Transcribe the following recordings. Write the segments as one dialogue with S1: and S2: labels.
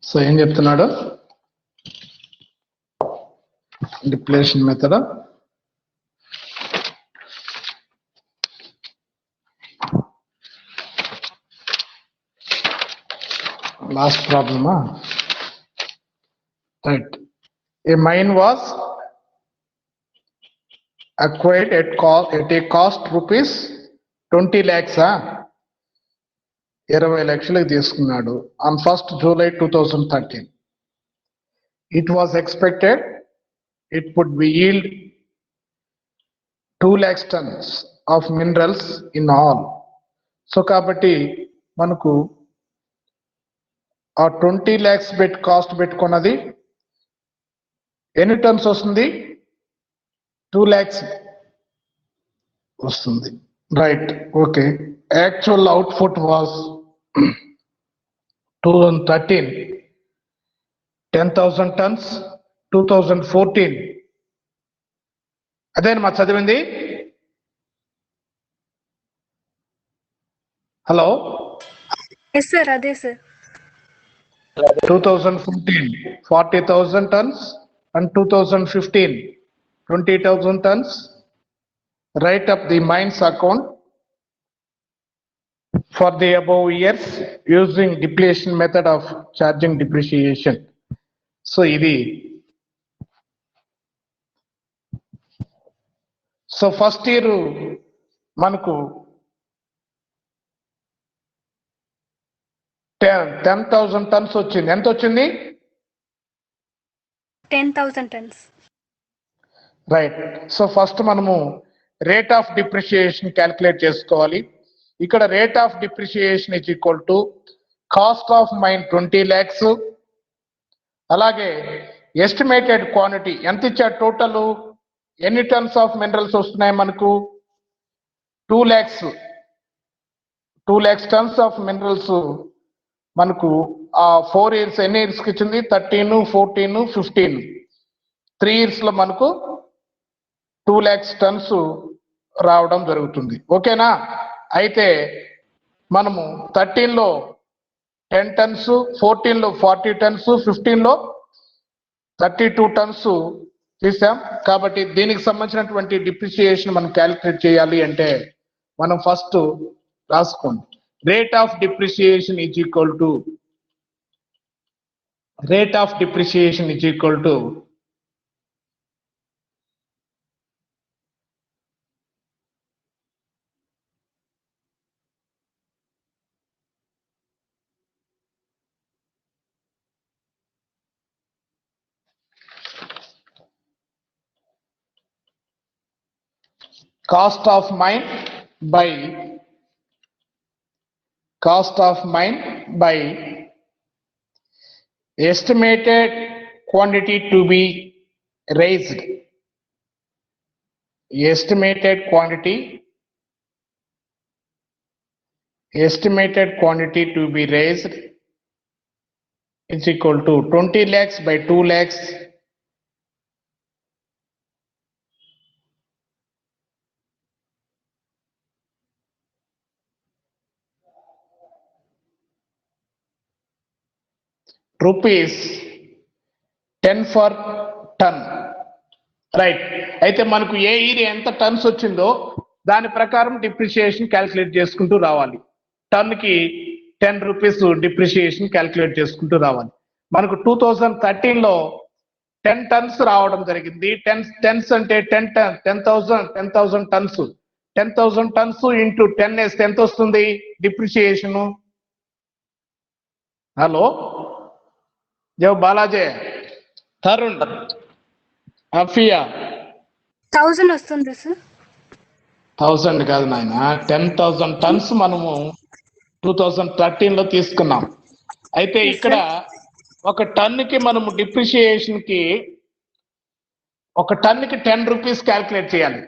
S1: So ఏం చెప్తున్నాడు? Depletion method last ప్రాబ్లమా? Right. A mine was acquired at a cost rupees 20 lakhs. 20 లక్షలకు తీసుకున్నాడు on 1st July 2013. It was expected it would be yield 2 lakhs tons of minerals in all. So కాబట్టి మనకు ఆ 20 lakhs cost పెట్టుకున్నది ఎన్ని turns వస్తుంది? 2 lakhs వస్తుంది. Right, okay. Actual output was 2013 10,000 tons, 2014 అదేనమ్మా చదివింది. హలో,
S2: ఎస్ సార్, అదే sir.
S1: 2014 40,000 tons and 2015 20,000 tons. Write up the mines account for the above years using depletion method of charging depreciation. So ఇది so first year మనకు 10,000 tons వచ్చింది. ఎంత వచ్చింది?
S2: 10,000 tons.
S1: Right. So first మనము rate of depreciation calculate చేసుకోవాలి. ఇక్కడ rate of depreciation is equal to cost of mine 20 lakhs, అలాగే estimated quantity ఎంత ఇచ్చాడు? టోటల్ ఎన్ని టన్స్ ఆఫ్ మినరల్స్ వస్తున్నాయి మనకు? 2 lakhs tons ఆఫ్ మినరల్స్ మనకు ఆ 4 years ఎన్ని ఇయర్స్ కి ఇచ్చింది? 13, 14, 15 3 years లో మనకు 2 lakhs tons రావడం జరుగుతుంది. ఓకేనా? అయితే మనము 13 లో 10 tons, 14 లో 40 tons, 15 లో 32 tons తీసాం. కాబట్టి దీనికి సంబంధించినటువంటి డిప్రిసియేషన్ మనం క్యాలిక్యులేట్ చేయాలి అంటే మనం ఫస్ట్ రాసుకోండి. Rate of depreciation is equal to cost of mine by estimated quantity to be raised. Estimated quantity to be raised is equal to 20 lakhs by 2 lakhs rupees 10 per ton. Right. అయితే మనకు ఏ year ఎంత turns వచ్చిందో దాని ప్రకారం depreciation calculate చేసుకుంటూ రావాలి. టన్ కి 10 rupees depreciation calculate చేసుకుంటూ రావాలి. మనకు 2013 లో 10 tons రావడం జరిగింది. 10 అంటే 10,000 tons. 10,000 tons ఇంటూ 10 వేస్తే ఎంత వస్తుంది డిప్రిసియేషన్? హలో జో బాలాజీ, తరుణ్, అఫియా,
S2: 1000 వస్తుంది సార్.
S1: 1000 కాదు నాయన, 10,000 tons మనము 2013 లో తీసుకున్నాం. అయితే ఇక్కడ ఒక టన్నుకి మనము డిప్రిసియేషన్ కి ఒక టన్నుకి 10 రూపీస్ క్యాల్కులేట్ చేయాలి.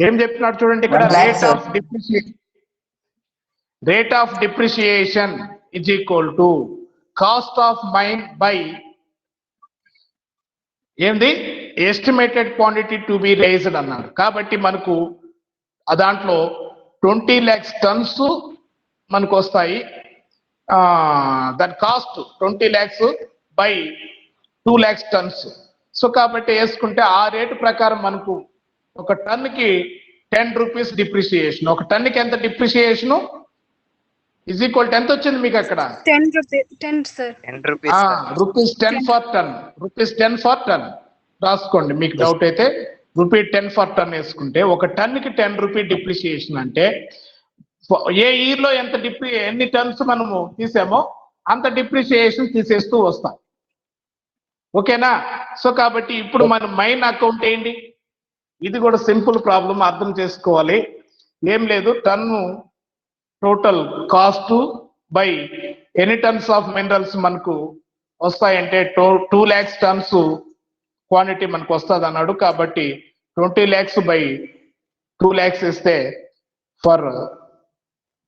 S1: ఏం చెప్తున్నాడు చూడండి ఇక్కడ, rate of depreciation is equal to cost of mine by ఏంది estimated quantity to be raised అన్నాడు. కాబట్టి మనకు దాంట్లో 20 lakhs tons మనకు వస్తాయి. దాని cost 20 lakhs by 2 lakhs tons. So కాబట్టి వేసుకుంటే ఆ రేటు ప్రకారం మనకు ఒక టన్నుకి 10 rupees డిప్రిసియేషన్. ఒక టన్నుకి ఎంత డిప్రిసియేషన్ ఈజ్ ఈక్వల్ టు ఎంత వచ్చింది మీకు అక్కడ?
S2: 10 rupees, 10 sir.
S3: 10 rupees.
S1: Rupees 10 for ton. Rupees 10 for ton రాసుకోండి. మీకు డౌట్ అయితే ₹10 ఫర్ టన్ వేసుకుంటే ఒక టన్నుకి 10 రూపీ డిప్రిసియేషన్ అంటే ఏ ఇయర్ లో ఎన్ని టన్స్ మనము తీసామో అంత డిప్రిసియేషన్ తీసేస్తూ వస్తాం. ఓకేనా? సో కాబట్టి ఇప్పుడు మనం మైన్ అకౌంట్ ఏంటి? ఇది కూడా సింపుల్ ప్రాబ్లం, అర్థం చేసుకోవాలి. ఏం లేదు, టన్ను టోటల్ కాస్ట్ బై ఎన్ని టన్స్ ఆఫ్ మినరల్స్ మనకు వస్తాయంటే 2 lakhs tons క్వాంటిటీ మనకు వస్తుంది అన్నాడు. కాబట్టి 20 lakhs by 2 lakhs ఇస్తే ఫర్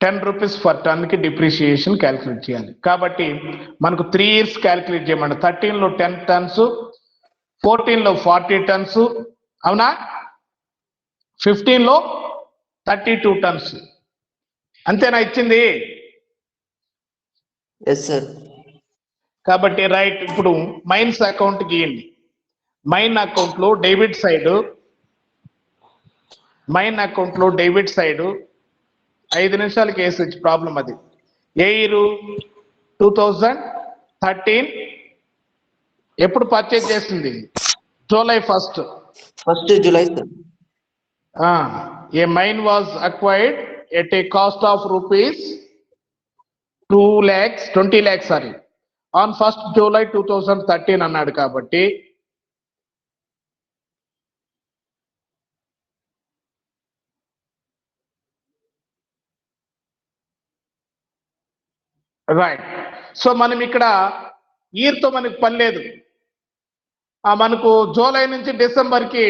S1: 10 rupees ఫర్ టన్ కి డిప్రిసియేషన్ క్యాలిక్యులేట్ చేయాలి. కాబట్టి మనకు 3 years క్యాలిక్యులేట్ చేయమండి. 13 లో 10 tons, 14 లో 40 tons, అవునా? 15 లో 32 tons. అంతేనా ఇచ్చింది?
S4: Yes sir.
S1: కాబట్టి రైట్, ఇప్పుడు మైన్స్ అకౌంట్ గీయండి. మైన్ అకౌంట్ లో డెబిట్ సైడ్, మైన్ అకౌంట్ లో డెబిట్ సైడ్ 5 నిమిషాలకి వేసొచ్చు ప్రాబ్లం. అది ఏ ఇయర్? 2013. ఎప్పుడు పర్చేజ్ చేసింది? July 1st.
S4: 1st July sir.
S1: A mine was acquired at a cost of rupees 20 lakhs sorry on 1st July 2013 అన్నాడు. కాబట్టి right. So మనం ఇక్కడ ఇయర్ తో మనకు పని లేదు. మనకు జూలై నుంచి డిసెంబర్కి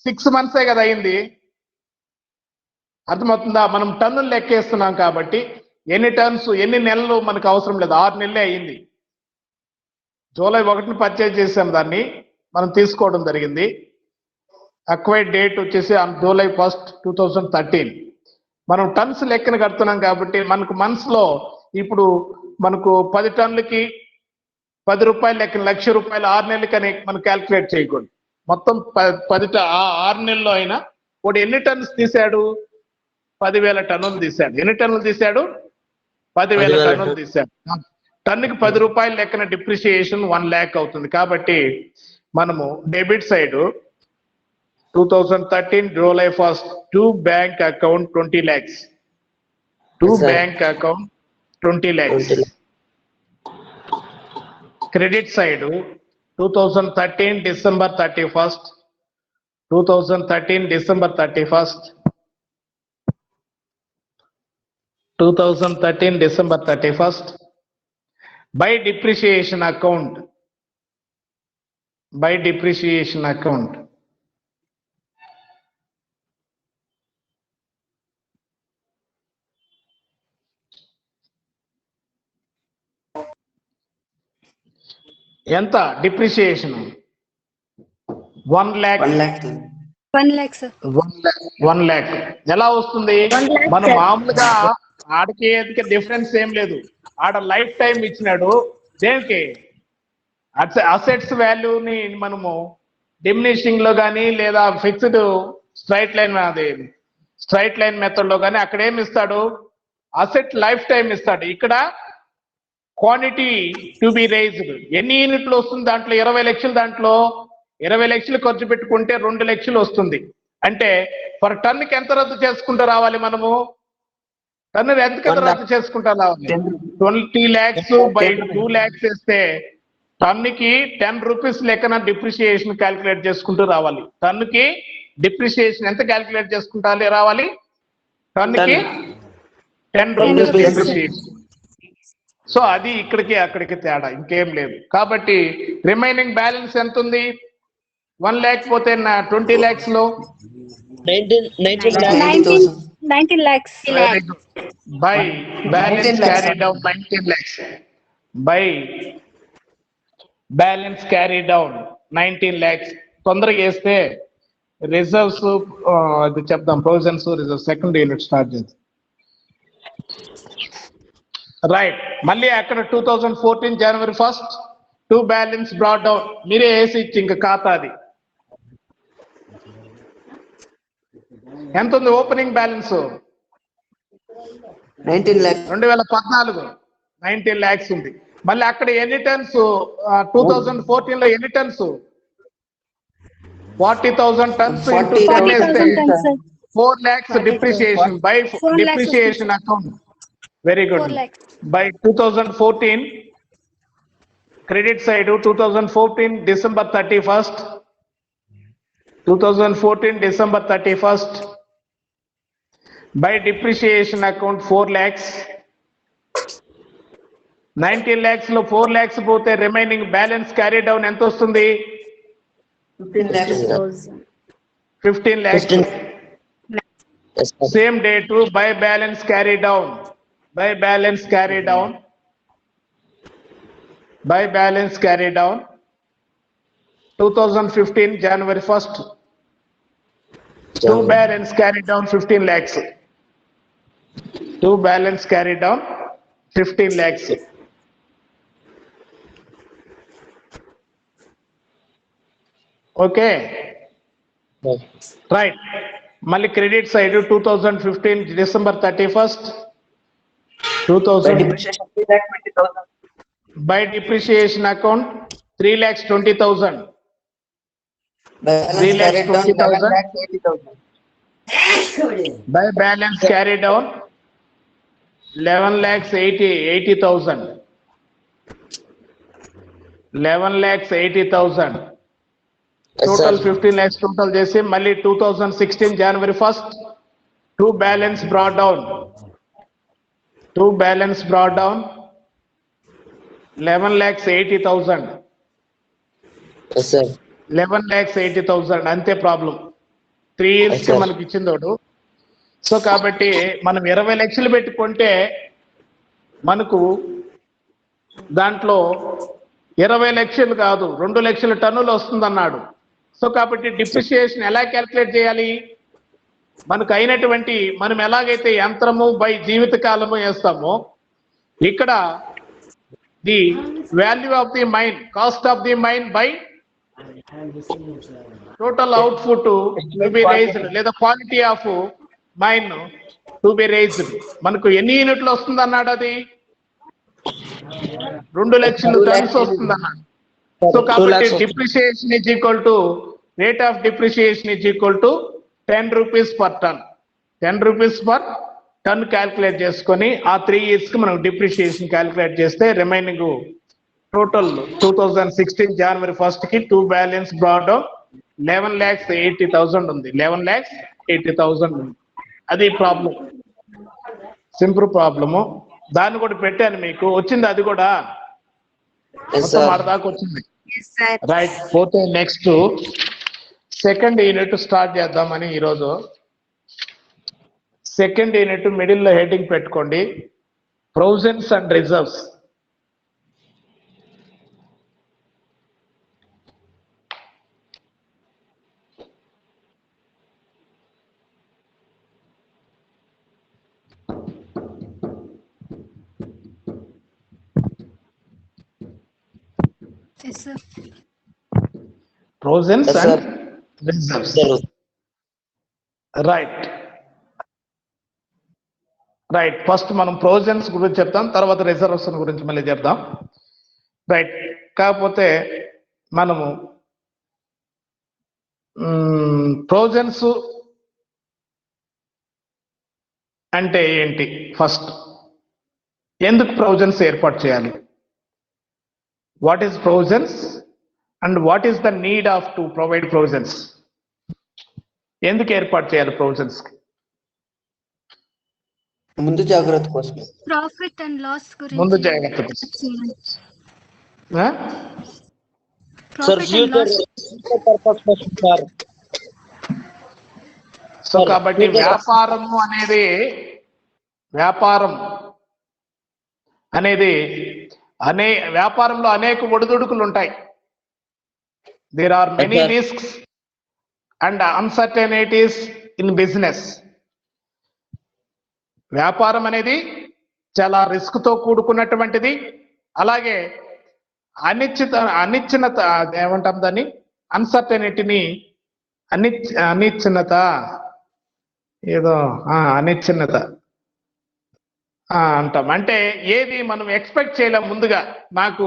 S1: 6 months కదా అయింది. అర్థమవుతుందా? మనం టన్నులు లెక్కేస్తున్నాం కాబట్టి ఎన్ని టన్స్, ఎన్ని నెలలు మనకు అవసరం లేదు. 6 నెలలే అయింది. July 1ని పర్చేజ్ చేసాం, దాన్ని మనం తీసుకోవడం జరిగింది. అక్వైర్డ్ డేట్ వచ్చేసి July 1st 2013. మనం టన్స్ లెక్కన కడుతున్నాం కాబట్టి మనకు మంత్స్ లో ఇప్పుడు మనకు 10 టన్నులకి ₹10 లెక్కన ₹1,00,000 6 నెలలకని మనం క్యాల్కులేట్ చేయకూడదు. మొత్తం 6 నెలల్లో అయినా వాడు ఎన్ని టన్స్ తీశాడు? 10,000 టన్నులు తీశాడు. ఎన్ని టన్నులు తీశాడు? 10,000 టన్నులు తీశాడు. టన్నుకి ₹10 లెక్కన డిప్రిసియేషన్ 1 lakh అవుతుంది. కాబట్టి మనము debit side 2013 July 1st to bank account 20 lakhs. To bank account 20 lakhs. Credit side 2013 December 31st. 2013 December 31st. 2013 December 31st. By depreciation account. By depreciation account. ఎంత depreciation? 1 lakh.
S4: 1 lakh.
S2: 1 lakh sir.
S1: 1 lakh ఎలా వస్తుంది?
S2: 1 lakh
S1: మనం
S2: sir.
S1: మామూలుగా ఆడికి difference ఏం లేదు. ఆడ life time ఇచ్చినాడు. దేనికి? అసెట్స్ వాల్యూని మనము డిమినిషింగ్ లో కానీ లేదా ఫిక్స్డ్ స్ట్రైట్ లైన్ మెథడ్ లో కానీ అక్కడ ఏమి ఇస్తాడు? అసెట్ లైఫ్ టైం ఇస్తాడు. ఇక్కడ క్వాంటిటీ టు బి రైజ్డ్ ఎన్ని యూనిట్లు వస్తుంది? దాంట్లో 20 లక్షలు. దాంట్లో 20 లక్షలు ఖర్చు పెట్టుకుంటే 2 లక్షలు వస్తుంది. అంటే ఫర్ టన్నుకి ఎంత రద్దు చేసుకుంటూ రావాలి? మనము టన్ను ఎంత రద్దు చేసుకుంటూ రావాలి? 20 lakhs by 2 lakhs వేస్తే టన్నుకి 10 rupees లెక్కన డిప్రిసియేషన్ క్యాల్కులేట్ చేసుకుంటూ రావాలి. టన్నుకి డిప్రిసియేషన్ ఎంత క్యాల్కులేట్ చేసుకుంటా రావాలి? టన్నుకి 10 rupees డిప్రిసియేషన్. సో అది ఇక్కడికి అక్కడికి తేడా, ఇంకేం లేదు. కాబట్టి రిమైనింగ్ బ్యాలెన్స్ ఎంత ఉంది? 1 lakh పోతే 20 lakhs లో
S2: 19 lakhs.
S1: By balance carried down 19 lakhs. By balance carried down 19 lakhs. తొందరగా వేస్తే రిజర్వ్స్ అది చెప్దాం. Provisions, reserve second unit start చేద్దాం. రైట్. మళ్ళీ అక్కడ 2014 జనవరి 1 టూ బ్యాలెన్స్ బ్రాట్ డౌన్. మీరే వేసి ఇచ్చి ఇంకా ఖాతా అది ఎంత ఉంది ఓపెనింగ్ బ్యాలెన్స్?
S4: 19 lakhs.
S1: 2014 19 lakhs ఉంది. మళ్ళీ అక్కడ ఎన్ని టన్స్ 2014 లో ఎన్ని టన్స్? 40,000 tons into 10 వేస్తే
S2: 40,000 tons, sir.
S1: 4 lakhs depreciation by
S2: 4 lakhs
S1: depreciation account. Very good.
S2: 4 lakhs.
S1: By 2014 credit side 2014 December 31st 2014 December 31st by depreciation account 4 lakhs. 19 lakhs లో 4 lakhs పోతే remaining balance carry down ఎంత వస్తుంది?
S4: 15 lakhs, sir.
S1: 15 lakhs.
S4: 15. Yes, sir.
S1: Same day to by balance carry down. By balance carry down. By balance carry down. 2015 January 1st. Two balance carry down 15 lakhs. Two balance carry down 15 lakhs. Okay.
S4: Yes.
S1: Right. మళ్ళీ credit side 2015 December 31st
S4: By
S1: 2000
S4: depreciation 3,20,000.
S1: by depreciation account 3,20,000.
S4: Balance
S1: 3 lakhs
S4: carried down
S1: 20,000.
S4: 11 lakhs 80,000.
S1: By balance carried down 11 lakhs 80,000. 11 lakhs 80,000.
S4: Yes,
S1: Total
S4: sir.
S1: 15 lakhs total చేసి మళ్ళీ 2016 January 1st two balance brought down. Two balance brought down 11 lakhs 80,000.
S4: Yes, sir.
S1: 11 lakhs 80,000 అంతే problem. 3 years కి
S4: Okay.
S1: మనకి ఇచ్చిందోడు. So కాబట్టి మనం 20 లక్షలు పెట్టుకుంటే మనకు దాంట్లో 20 లక్షలు కాదు 2 లక్షల టన్నులు వస్తుందన్నాడు. సో కాబట్టి డిప్రిసియేషన్ ఎలా క్యాల్కులేట్ చేయాలి? మనకు అయినటువంటి మనం ఎలాగైతే యంత్రము బై జీవిత కాలము వేస్తామో ఇక్కడ the value of the mine, cost of the mine by total output to be raised లేదా quality of mine to be raised. మనకు ఎన్ని యూనిట్లు వస్తుంది అన్నాడు? అది 2 లక్షలు టన్స్ వస్తుంది అన్నాడు. సో
S4: 2
S1: కాబట్టి
S4: lakhs.
S1: Depreciation is equal to rate of depreciation is equal to 10 rupees per ton. 10 rupees per ton calculate చేసుకొని ఆ 3 years కి మనం డిప్రిసియేషన్ క్యాల్కులేట్ చేస్తే రిమైనింగ్ టోటల్ 2016 January 1st కి two balance brought down 11 lakhs 80,000 ఉంది. 11 lakhs 80,000 ఉంది. అది problem, simple problem. దాన్ని కూడా పెట్టాను మీకు, వచ్చింది అది కూడా
S4: Yes,
S1: మొత్తం
S4: sir.
S1: ఆడదాకా వచ్చింది.
S2: Yes, sir.
S1: రైట్. పోతే నెక్స్ట్ సెకండ్ యూనిట్ స్టార్ట్ చేద్దామని ఈరోజు. సెకండ్ యూనిట్ మిడిల్ లో హెడ్డింగ్ పెట్టుకోండి, provisions and reserves.
S2: Yes, sir.
S1: Provisions
S4: Yes,
S1: and
S4: sir.
S1: Reserves. Right. Right. First మనం ప్రొవిజన్స్ గురించి చెప్తాం, తర్వాత రిజర్వ్స్ గురించి మళ్ళీ చెప్దాం. రైట్. కాకపోతే మనము ప్రొవిజన్స్ అంటే ఏంటి, ఫస్ట్ ఎందుకు ప్రొవిజన్స్ ఏర్పాటు చేయాలి, what is provisions and what is the need off to provide provisions, ఎందుకు ఏర్పాటు చేయాలి ప్రొవిజన్స్?
S4: ముందు జాగ్రత్త కోసం.
S2: Profit and loss గురించి.
S1: ముందు జాగ్రత్త కోసం. ఆ?
S2: Profit and loss.
S1: సో కాబట్టి వ్యాపారము అనేది వ్యాపారంలో అనేక ఒడిదుడుకులు ఉంటాయి. There are many risks and uncertainties in business. వ్యాపారం అనేది చాలా రిస్క్ తో కూడుకున్నటువంటిది. అలాగే అనిశ్చిత ఏమంటాం దాన్ని, అన్సర్టనిటీని అనిశ్చిన్నత ఏదో అనిశ్చిన్నత అంటాం. అంటే ఏది మనం ఎక్స్పెక్ట్ చేయలేం, ముందుగా నాకు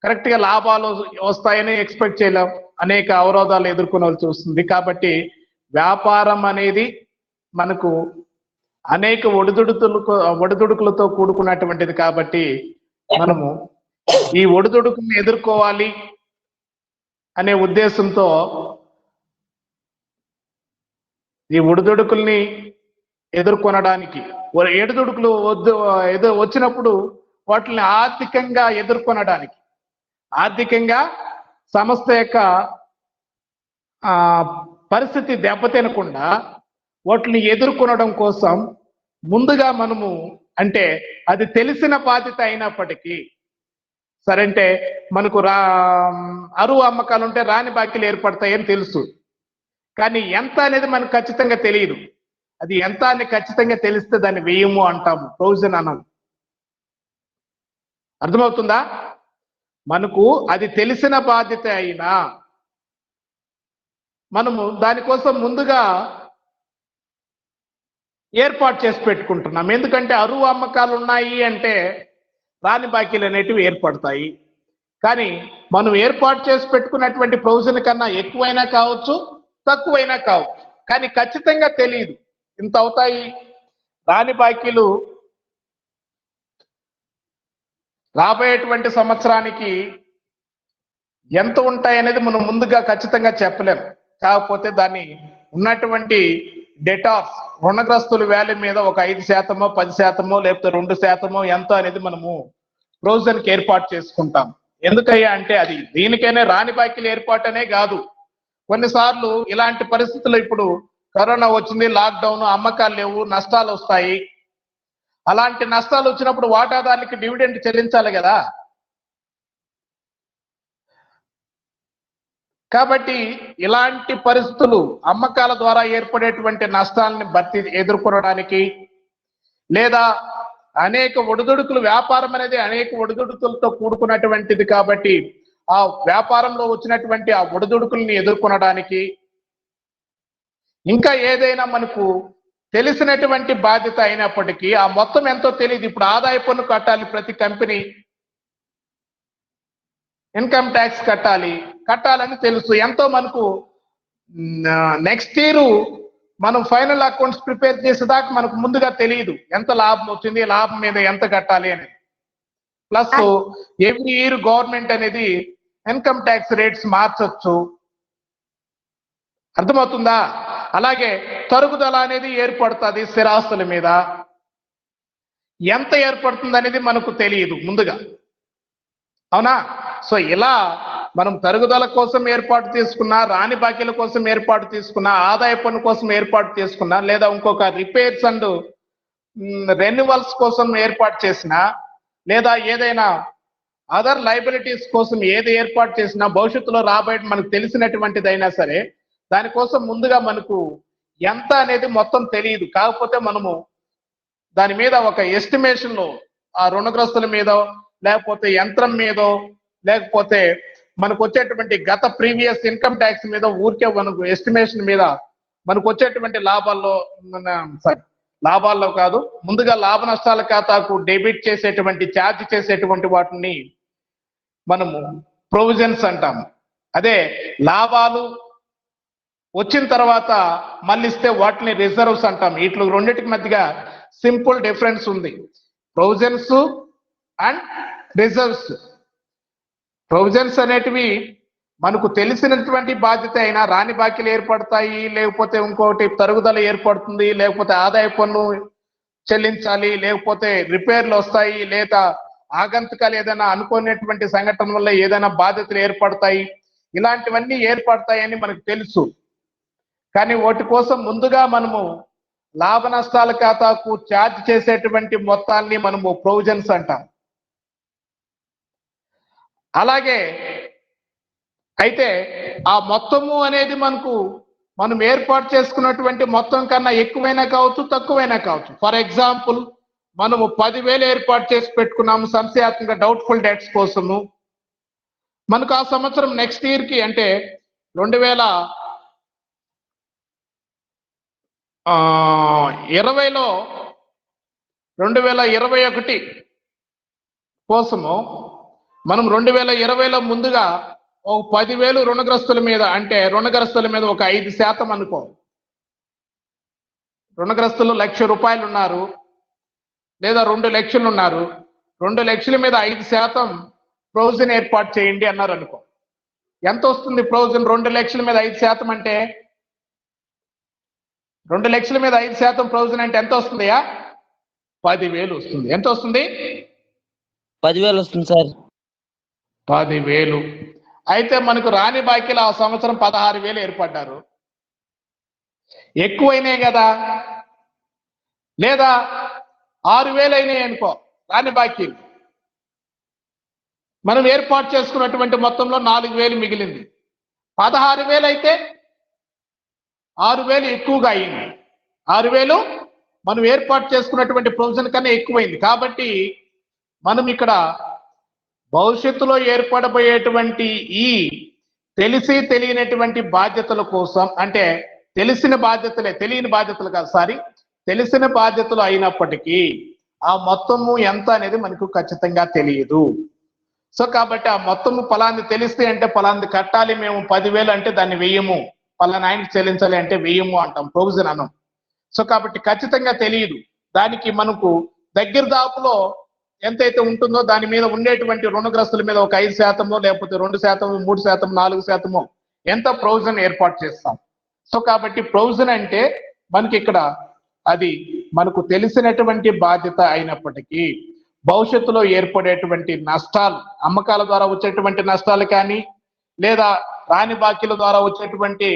S1: కరెక్ట్ గా లాభాలు వస్తాయని ఎక్స్పెక్ట్ చేయలేం, అనేక అవరోధాలు ఎదుర్కొనవలసి వస్తుంది. కాబట్టి వ్యాపారం అనేది మనకు అనేక ఒడిదుడుకులతో కూడుకున్నటువంటిది. కాబట్టి మనము ఈ ఒడిదుడుకుని ఎదుర్కోవాలి అనే ఉద్దేశంతో ఈ ఒడిదుడుకుల్ని ఎదుర్కొనడానికి ఒడిదుడుకులు వచ్చినప్పుడు వాటిని ఆర్థికంగా ఎదుర్కొనడానికి, ఆర్థికంగా సంస్థ యొక్క పరిస్థితి దెబ్బతినకుండా వాటిని ఎదుర్కొనడం కోసం ముందుగా మనము, అంటే అది తెలిసిన బాధ్యత అయినప్పటికీ సరే, అంటే మనకు అరువు అమ్మకాలు ఉంటే రాని బాకీలు ఏర్పడతాయని తెలుసు, కానీ ఎంత అనేది మనకు ఖచ్చితంగా తెలియదు. అది ఎంత అని ఖచ్చితంగా తెలిస్తే దాన్ని వ్యయము అంటాము, ప్రొవిజన్ అనం. అర్థమవుతుందా? మనకు అది తెలిసిన బాధ్యత అయినా మనము దానికోసం ముందుగా ఏర్పాటు చేసి పెట్టుకుంటున్నాం. ఎందుకంటే అరువు అమ్మకాలు ఉన్నాయి అంటే రాని బాకీలు అనేటివి ఏర్పడతాయి. కానీ మనం ఏర్పాటు చేసి పెట్టుకున్నటువంటి ప్రొవిజన్ కన్నా ఎక్కువైనా కావచ్చు, తక్కువైనా కావచ్చు, కానీ ఖచ్చితంగా తెలియదు ఇంత అవుతాయి. రాని బాకీలు రాబోయేటువంటి సంవత్సరానికి ఎంత ఉంటాయి అనేది మనం ముందుగా ఖచ్చితంగా చెప్పలేం. కాకపోతే దాన్ని ఉన్నటువంటి డెటార్స్, రుణగ్రస్తుల వాల్యూ మీద ఒక 5%, 10%, లేకపోతే 2% ఎంత అనేది మనము ప్రొవిజన్కి ఏర్పాటు చేసుకుంటాం. ఎందుకయ్యా అంటే అది దీనికైనా రాని బాకీలు ఏర్పాటనే కాదు. కొన్నిసార్లు ఇలాంటి పరిస్థితులు, ఇప్పుడు కరోనా వచ్చింది, లాక్డౌన్, అమ్మకాలు లేవు, నష్టాలు వస్తాయి. అలాంటి నష్టాలు వచ్చినప్పుడు వాటాదారులకి డివిడెండ్ చెల్లించాలి కదా. కాబట్టి ఇలాంటి పరిస్థితులు, అమ్మకాల ద్వారా ఏర్పడేటువంటి నష్టాలని ఎదుర్కొనడానికి, లేదా అనేక ఒడిదుడుకులు, వ్యాపారం అనేది అనేక ఒడిదుడుకులతో కూడుకున్నటువంటిది. కాబట్టి ఆ వ్యాపారంలో వచ్చినటువంటి ఆ ఒడిదుడుకుల్ని ఎదుర్కొనడానికి, ఇంకా ఏదైనా మనకు తెలిసినటువంటి బాధ్యత అయినప్పటికీ ఆ మొత్తం ఎంతో తెలియదు. ఇప్పుడు ఆదాయ పన్ను కట్టాలి, ప్రతి కంపెనీ ఇన్కమ్ ట్యాక్స్ కట్టాలని తెలుసు. ఎంతో మనకు నెక్స్ట్ ఇయర్ మనం ఫైనల్ అకౌంట్స్ ప్రిపేర్ చేసేదాకా మనకు ముందుగా తెలియదు ఎంత లాభం వచ్చింది, లాభం మీద ఎంత కట్టాలి అని. ప్లస్ ఎవ్రీ ఇయర్ గవర్నమెంట్ అనేది ఇన్కమ్ ట్యాక్స్ రేట్స్ మార్చొచ్చు. అర్థమవుతుందా? అలాగే తరుగుదల అనేది ఏర్పడుతుంది స్థిరాస్తుల మీద. ఎంత ఏర్పడుతుంది అనేది మనకు తెలియదు ముందుగా, అవునా? సో ఇలా మనం తరుగుదల కోసం ఏర్పాటు తీసుకున్నా, రాని బాకీల కోసం ఏర్పాటు తీసుకున్నా, ఆదాయ పన్ను కోసం ఏర్పాటు చేసుకున్నా, లేదా ఇంకొక రిపేర్స్ అండ్ రెన్యువల్స్ కోసం ఏర్పాటు చేసినా, లేదా ఏదైనా అదర్ లైబిలిటీస్ కోసం ఏది ఏర్పాటు చేసినా, భవిష్యత్తులో రాబోయే మనకు తెలిసినటువంటిదైనా సరే దానికోసం ముందుగా మనకు ఎంత అనేది మొత్తం తెలియదు. కాకపోతే మనము దాని మీద ఒక ఎస్టిమేషన్ లో, ఆ రుణగ్రస్తుల మీద, లేకపోతే యంత్రం మీదో, లేకపోతే మనకు వచ్చేటువంటి గత ప్రీవియస్ ఇన్కమ్ ట్యాక్స్ మీద, ఊరికే మనకు ఎస్టిమేషన్ మీద మనకు వచ్చేటువంటి లాభాల్లో కాదు, ముందుగా లాభ నష్టాల ఖాతాకు డెబిట్ చేసేటువంటి, ఛార్జ్ చేసేటువంటి వాటిని మనము ప్రొవిజన్స్ అంటాము. అదే లాభాలు వచ్చిన తర్వాత మళ్ళిస్తే వాటిని రిజర్వ్స్ అంటాం. వీటిలో రెండింటికి మధ్యగా సింపుల్ డిఫరెన్స్ ఉంది, ప్రొవిజన్స్ అండ్ రిజర్వ్స్. ప్రొవిజన్స్ అనేటివి మనకు తెలిసినటువంటి బాధ్యత అయినా రాని బాకీలు ఏర్పడతాయి, లేకపోతే ఇంకోటి తరుగుదల ఏర్పడుతుంది, లేకపోతే ఆదాయ పన్ను చెల్లించాలి, లేకపోతే రిపేర్లు వస్తాయి, లేదా ఆగంతుకాలు ఏదైనా అనుకునేటువంటి సంఘటన వల్ల ఏదైనా బాధ్యతలు ఏర్పడతాయి. ఇలాంటివన్నీ ఏర్పడతాయని మనకు తెలుసు. కానీ వాటి కోసం ముందుగా మనము లాభ నష్టాల ఖాతాకు ఛార్జ్ చేసేటువంటి మొత్తాన్ని మనము ప్రొవిజన్స్ అంటాం. అలాగే అయితే ఆ మొత్తము అనేది మనం ఏర్పాటు చేసుకున్నటువంటి మొత్తం కన్నా ఎక్కువైనా కావచ్చు, తక్కువైనా కావచ్చు. ఫర్ ఎగ్జాంపుల్ మనము 10,000 ఏర్పాటు చేసి పెట్టుకున్నాము సంశయాత్మక డౌట్ఫుల్ డెట్స్ కోసము. మనకు ఆ సంవత్సరం నెక్స్ట్ ఇయర్ కి అంటే 2020లో 2021 కోసము మనం 2020లో ముందుగా ఒక 10,000 రుణగ్రస్తుల మీద, అంటే రుణగ్రస్తుల మీద ఒక 5% అనుకో. రుణగ్రస్తులు ₹1,00,000 ఉన్నారు లేదా 2 లక్షలు ఉన్నారు. 2 లక్షల మీద 5% ప్రొవిజన్ ఏర్పాటు చేయండి అన్నారు అనుకో. ఎంత వస్తుంది ప్రొవిజన్? 2 లక్షల మీద 5% అంటే 2 లక్షల మీద 5% ప్రొవిజన్ అంటే ఎంత వస్తుందయా? 10,000 వస్తుంది. ఎంత వస్తుంది?
S4: 10,000 వస్తుంది సార్.
S1: 10,000. అయితే మనకు రాని బాకీలు ఆ సంవత్సరం 16,000 ఏర్పడ్డారు. ఎక్కువైనాయి కదా, లేదా 6,000 అయినాయి అనుకో రాని బాకీలు. మనం ఏర్పాటు చేసుకున్నటువంటి మొత్తంలో 4,000 మిగిలింది. 16,000 అయితే 6,000 ఎక్కువగా అయింది. 6,000 మనం ఏర్పాటు చేసుకున్నటువంటి ప్రొవిజన్ కన్నా ఎక్కువైంది. కాబట్టి మనం ఇక్కడ భవిష్యత్తులో ఏర్పడబోయేటువంటి ఈ తెలిసి తెలియనటువంటి బాధ్యతల కోసం, అంటే తెలిసిన బాధ్యతలే, తెలియని బాధ్యతలు కాదు, తెలిసిన బాధ్యతలు అయినప్పటికీ ఆ మొత్తము ఎంత అనేది మనకు ఖచ్చితంగా తెలియదు. సో కాబట్టి ఆ మొత్తము ఫలాన్ని తెలిస్తే అంటే ఫలాన్ని కట్టాలి మేము 10,000 అంటే దాన్ని వెయ్యము, ఫలానా ఆయనకి చెల్లించాలి అంటే వెయ్యము అంటాం, ప్రొవిజన్ అనం. సో కాబట్టి ఖచ్చితంగా తెలియదు. దానికి మనకు దగ్గర దాపులో ఎంతైతే ఉంటుందో దాని మీద ఉండేటువంటి రుణగ్రస్తుల మీద ఒక 5% లేకపోతే 2%, 3%, 4% ఎంత ప్రొవిజన్ ఏర్పాటు చేస్తాం. సో కాబట్టి ప్రొవిజన్ అంటే మనకి ఇక్కడ అది మనకు తెలిసినటువంటి బాధ్యత అయినప్పటికీ భవిష్యత్తులో ఏర్పడేటువంటి నష్టాలు, అమ్మకాల ద్వారా వచ్చేటువంటి నష్టాలు కానీ, లేదా రాని బాకీల ద్వారా వచ్చేటువంటి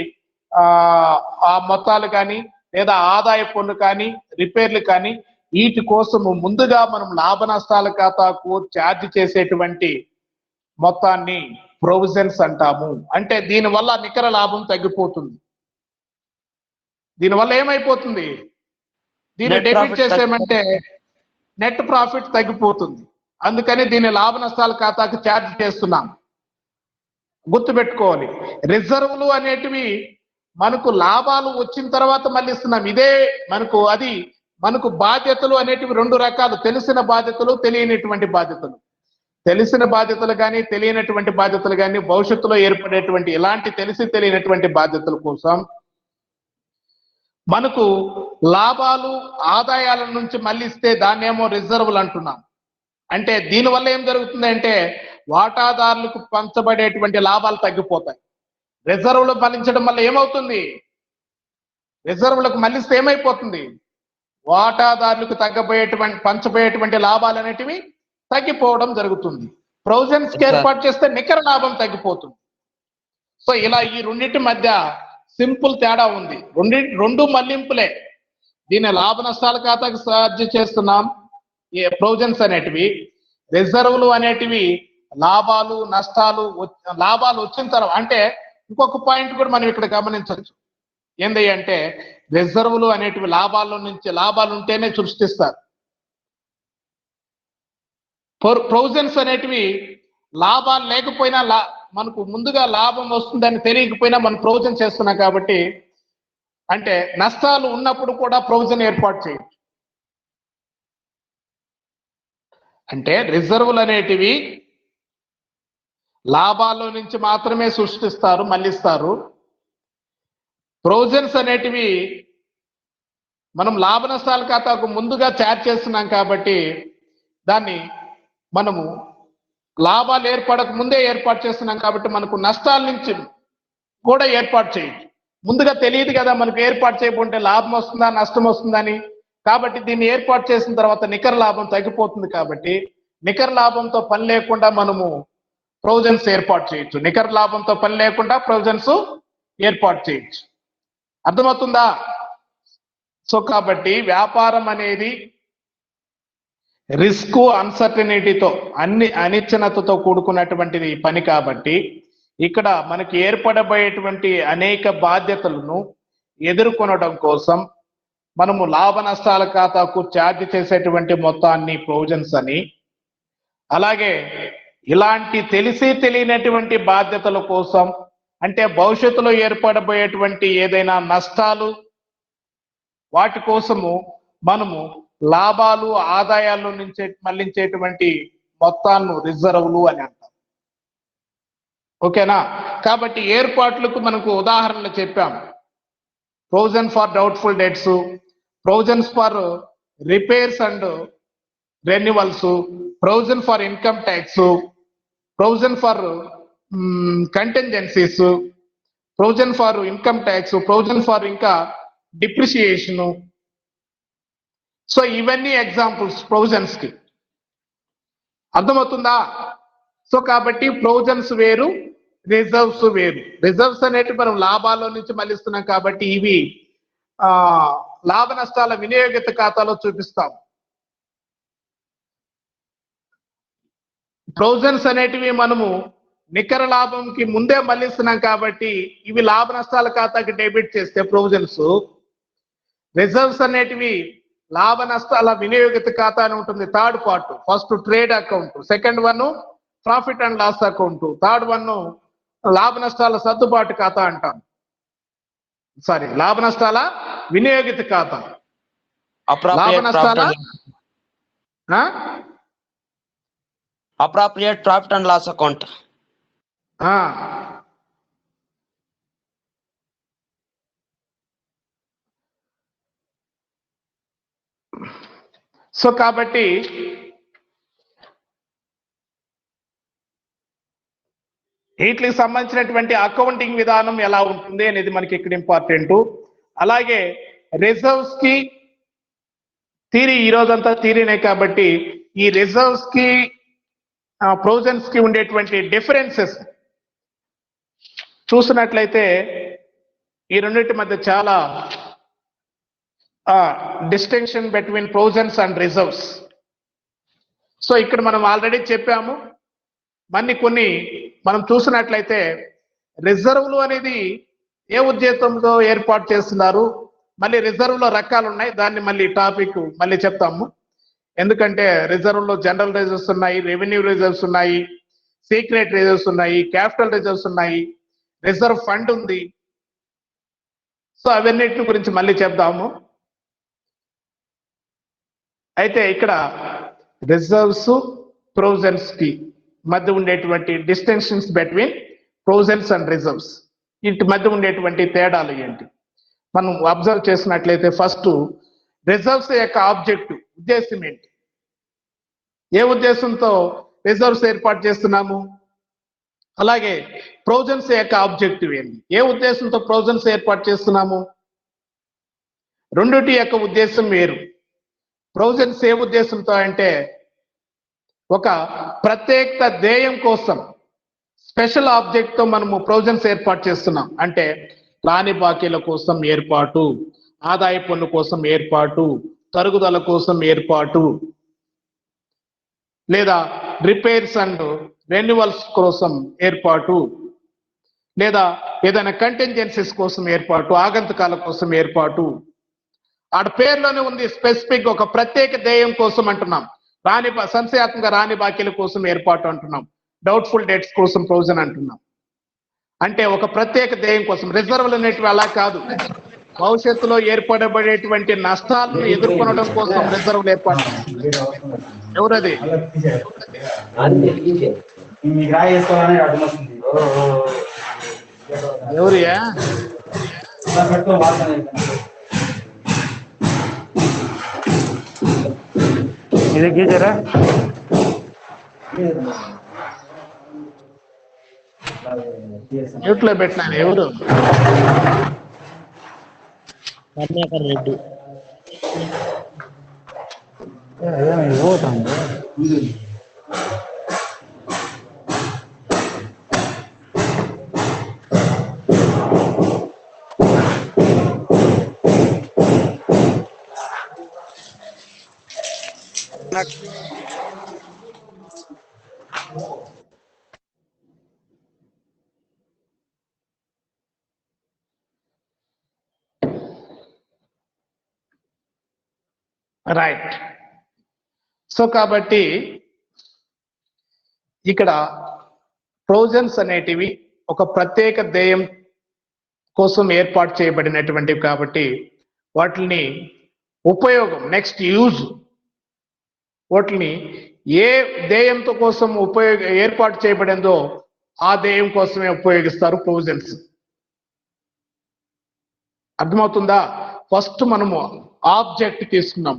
S1: ఆ మొత్తాలు కానీ, లేదా ఆదాయ పన్ను కానీ, రిపేర్లు కానీ, వీటి కోసము ముందుగా మనం లాభ నష్టాల ఖాతాకు ఛార్జ్ చేసేటువంటి మొత్తాన్ని ప్రొవిజన్స్ అంటాము. అంటే దీనివల్ల నికర లాభం తగ్గిపోతుంది. దీనివల్ల ఏమైపోతుంది? దీన్ని డెబిట్ చేసేమంటే నెట్ ప్రాఫిట్ తగ్గిపోతుంది. అందుకని దీన్ని లాభ నష్టాల ఖాతాకు ఛార్జ్ చేస్తున్నాం. గుర్తుపెట్టుకోవాలి, రిజర్వులు అనేటివి మనకు లాభాలు వచ్చిన తర్వాత మళ్ళీ ఇస్తున్నాం. ఇదే మనకు బాధ్యతలు అనేటివి 2 రకాలు, తెలిసిన బాధ్యతలు, తెలియనటువంటి బాధ్యతలు. తెలిసిన బాధ్యతలు కానీ, తెలియనటువంటి బాధ్యతలు కానీ, భవిష్యత్తులో ఏర్పడేటువంటి ఇలాంటి తెలిసి తెలియనటువంటి బాధ్యతల కోసం మనకు లాభాలు ఆదాయాల నుంచి మళ్ళిస్తే దాన్నేమో రిజర్వులు అంటున్నాం. అంటే దీనివల్ల ఏం జరుగుతుంది అంటే వాటాదారులకు పంచబడేటువంటి లాభాలు తగ్గిపోతాయి. రిజర్వులు మళ్ళించడం వల్ల ఏమవుతుంది? రిజర్వులకు మళ్ళిస్తే ఏమైపోతుంది? వాటాదారులకు పంచబోయేటువంటి లాభాలు అనేటివి తగ్గిపోవడం జరుగుతుంది. ప్రొవిజన్స్ కి ఏర్పాటు చేస్తే నికర లాభం తగ్గిపోతుంది. సో ఇలా ఈ రెండింటి మధ్య సింపుల్ తేడా ఉంది. రెండు మళ్లింపులే. దీన్ని లాభ నష్టాల ఖాతాకు ఛార్జ్ చేస్తున్నాం ఈ ప్రొవిజన్స్ అనేటివి. రిజర్వులు అనేటివి లాభాలు నష్టాలు, లాభాలు వచ్చిన తర్వాత. అంటే ఇంకొక పాయింట్ కూడా మనం ఇక్కడ గమనించవచ్చు. ఏంది అంటే రిజర్వులు అనేటివి లాభాలు ఉంటేనే సృష్టిస్తారు. ప్రొవిజన్స్ అనేటివి లాభాలు లేకపోయినా మనకు ముందుగా లాభం వస్తుందని తెలియకపోయినా మనం ప్రొవిజన్ చేస్తున్నాం. కాబట్టి అంటే నష్టాలు ఉన్నప్పుడు కూడా ప్రొవిజన్ ఏర్పాటు చేయొచ్చు. అంటే రిజర్వులు అనేటివి లాభాల్లో నుంచి మాత్రమే సృష్టిస్తారు, మళ్ళిస్తారు. ప్రొవిజన్స్ అనేటివి మనం లాభ నష్టాల ఖాతాకు ముందుగా ఛార్జ్ చేస్తున్నాం కాబట్టి దాన్ని మనము లాభాలు ఏర్పడక ముందే ఏర్పాటు చేస్తున్నాం కాబట్టి మనకు నష్టాల నుంచి కూడా ఏర్పాటు చేయొచ్చు. ముందుగా తెలియదు కదా మనకు ఏర్పాటు చేయకుంటే లాభం వస్తుందా నష్టం వస్తుందని. కాబట్టి దీన్ని ఏర్పాటు చేసిన తర్వాత నికర లాభం తగ్గిపోతుంది. కాబట్టి నికర లాభంతో పని లేకుండా మనము ప్రొవిజన్స్ ఏర్పాటు చేయొచ్చు. నికర లాభంతో పని లేకుండా ప్రొవిజన్స్ ఏర్పాటు చేయొచ్చు. అర్థమవుతుందా? సో కాబట్టి వ్యాపారం అనేది రిస్క్, అన్సర్టనిటీతో, అనిశ్చనతతో కూడుకున్నటువంటిది పని. కాబట్టి ఇక్కడ మనకి ఏర్పడబోయేటువంటి అనేక బాధ్యతలను ఎదుర్కొనడం కోసం మనము లాభ నష్టాల ఖాతాకు ఛార్జ్ చేసేటువంటి మొత్తాన్ని ప్రొవిజన్స్ అని, అలాగే ఇలాంటి తెలిసి తెలియనటువంటి బాధ్యతల కోసం అంటే భవిష్యత్తులో ఏర్పడబోయేటువంటి ఏదైనా నష్టాలు వాటి కోసము మనము లాభాలు ఆదాయాల నుంచి మళ్లించేటువంటి మొత్తాలను రిజర్వులు అని అంటాం. ఓకేనా? కాబట్టి ఏర్పాట్లకు మనకు ఉదాహరణలు చెప్పాం. Provision for doubtful debts, provisions for repairs and renewals, provision for income tax, provision for contingencies, provision for income tax, provision for ఇంకా డిప్రిసియేషన్. సో ఇవన్నీ ఎగ్జాంపుల్స్ ప్రొవిజన్స్ కి. అర్థమవుతుందా? సో కాబట్టి ప్రొవిజన్స్ వేరు, రిజర్వ్స్ వేరు. రిజర్వ్స్ అనేవి మనం లాభాల్లో నుంచి మళ్ళిస్తున్నాం కాబట్టి ఇవి లాభ నష్టాల వినియోగిత ఖాతాలో చూపిస్తాం. ప్రొవిజన్స్ అనేటివి మనము నికర లాభంకి ముందే మళ్ళిస్తున్నాం కాబట్టి ఇవి లాభ నష్టాల ఖాతాకి డెబిట్ చేస్తే ప్రొవిజన్స్. రిజర్వ్స్ అనేటివి లాభ నష్టాల వినియోగిత ఖాతా అని ఉంటుంది. Third part, first trade account, second one profit and loss account, third one లాభ నష్టాల సర్దుబాటు ఖాతా అంటాం. సారీ, లాభ నష్టాల వినియోగిత ఖాతా. లాభ నష్టాల
S4: appropriate profit and loss account.
S1: So కాబట్టి వీటికి సంబంధించినటువంటి అకౌంటింగ్ విధానం ఎలా ఉంటుంది అనేది మనకి ఇక్కడ ఇంపార్టెంట్. అలాగే రిజర్వ్స్ కి థియరీ ఈ రోజంతా థియరీనే కాబట్టి ఈ రిజర్వ్స్ కి ప్రొవిజన్స్ కి ఉండేటువంటి డిఫరెన్సెస్ చూసినట్లయితే ఈ రెండింటి మధ్య చాలా distinction between provisions and reserves. So ఇక్కడ మనం ఆల్రెడీ చెప్పాము. కొన్ని మనం చూసినట్లయితే రిజర్వులు అనేది ఏ ఉద్దేశంతో ఏర్పాటు చేస్తున్నారు, మళ్ళీ రిజర్వ్లో రకాలు ఉన్నాయి. దాన్ని మళ్ళీ టాపిక్ మళ్ళీ చెప్తాము. ఎందుకంటే రిజర్వ్లో జనరల్ రిజర్వ్స్ ఉన్నాయి, రెవెన్యూ రిజర్వ్స్ ఉన్నాయి, సీక్రెట్ రిజర్వ్స్ ఉన్నాయి, క్యాపిటల్ రిజర్వ్స్ ఉన్నాయి, రిజర్వ్ ఫండ్ ఉంది. సో అవన్నిటి గురించి మళ్ళీ చెప్దాము. అయితే ఇక్కడ రిజర్వ్స్ ప్రొవిజన్స్ కి మధ్య ఉండేటువంటి distinctions between provisions and reserves, వీటి మధ్య ఉండేటువంటి తేడాలు ఏంటి మనం అబ్జర్వ్ చేసినట్లయితే ఫస్ట్ రిజర్వ్స్ యొక్క ఆబ్జెక్టివ్, ఉద్దేశం ఏంటి? ఏ ఉద్దేశంతో రిజర్వ్స్ ఏర్పాటు చేస్తున్నాము? అలాగే ప్రొవిజన్స్ యొక్క ఆబ్జెక్టివ్ ఏంటి? ఏ ఉద్దేశంతో ప్రొవిజన్స్ ఏర్పాటు చేస్తున్నాము? రెండిటి యొక్క ఉద్దేశం వేరు. ప్రొవిజన్స్ ఏ ఉద్దేశంతో అంటే ఒక ప్రత్యేక ధ్యేయం కోసం స్పెషల్ ఆబ్జెక్ట్ తో మనము ప్రొవిజన్స్ ఏర్పాటు చేస్తున్నాం. అంటే రాని బాకీల కోసం ఏర్పాటు, ఆదాయ పన్ను కోసం ఏర్పాటు, తరుగుదల కోసం ఏర్పాటు, లేదా రిపేర్స్ అండ్ రెన్యువల్స్ కోసం ఏర్పాటు, లేదా ఏదైనా కంటింజెన్సీస్ కోసం ఏర్పాటు, ఆగంతకాల కోసం ఏర్పాటు. ఆడ పేర్లోనే ఉంది స్పెసిఫిక్, ఒక ప్రత్యేక ధ్యేయం కోసం అంటున్నాం. సంశయాత్మక రాని బాకీల కోసం ఏర్పాటు అంటున్నాం, డౌట్ఫుల్ డెట్స్ కోసం ప్రొవిజన్ అంటున్నాం. అంటే ఒక ప్రత్యేక ధ్యేయం కోసం. రిజర్వ్లు అనేటివి అలా కాదు, భవిష్యత్తులో ఏర్పడబడేటువంటి నష్టాలను ఎదుర్కొనడం కోసం రిజర్వ్లు ఏర్పాటు. ఎవరది? ఎవరియా?
S3: ఇది గీజరా
S1: మ్యూట్లో పెట్టినాను. ఎవరు?
S4: కర్ణాకర్ రెడ్డి.
S3: పోతాను
S1: రైట్. సో కాబట్టి ఇక్కడ ప్రొవిజన్స్ అనేటివి ఒక ప్రత్యేక ధ్యేయం కోసం ఏర్పాటు చేయబడినటువంటివి కాబట్టి వాటిని ఉపయోగం నెక్స్ట్ యూజ్ వాటిని ఏ ధ్యేయంతో కోసం ఏర్పాటు చేయబడిందో ఆ ధ్యేయం కోసమే ఉపయోగిస్తారు ప్రొవిజన్స్. అర్థమవుతుందా? ఫస్ట్ మనము ఆబ్జెక్ట్ తీసుకున్నాం.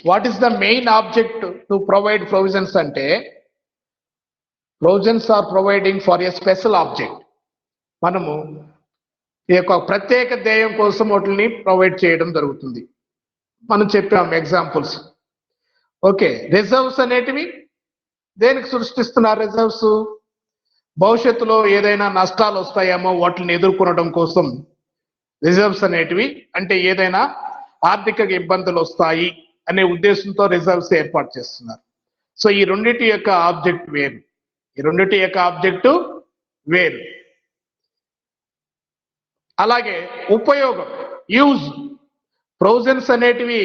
S1: What is the main object to provide provisions అంటే provisions are providing for a special object. మనము ఈ యొక్క ప్రత్యేక ధ్యేయం కోసం వాటిని ప్రొవైడ్ చేయడం జరుగుతుంది. మనం చెప్పాం ఎగ్జాంపుల్స్. ఓకే, రిజర్వ్స్ అనేటివి దేనికి సృష్టిస్తున్నారు? రిజర్వ్స్ భవిష్యత్తులో ఏదైనా నష్టాలు వస్తాయేమో వాటిని ఎదుర్కొనడం కోసం రిజర్వ్స్ అనేటివి, అంటే ఏదైనా ఆర్థిక ఇబ్బందులు వస్తాయి అనే ఉద్దేశంతో రిజర్వ్స్ ఏర్పాటు చేస్తున్నారు. సో ఈ రెండింటి యొక్క ఆబ్జెక్ట్ వేరు, ఈ రెండింటి యొక్క ఆబ్జెక్టు వేరు. అలాగే ఉపయోగం యూజ్ ప్రొవిజన్స్ అనేటివి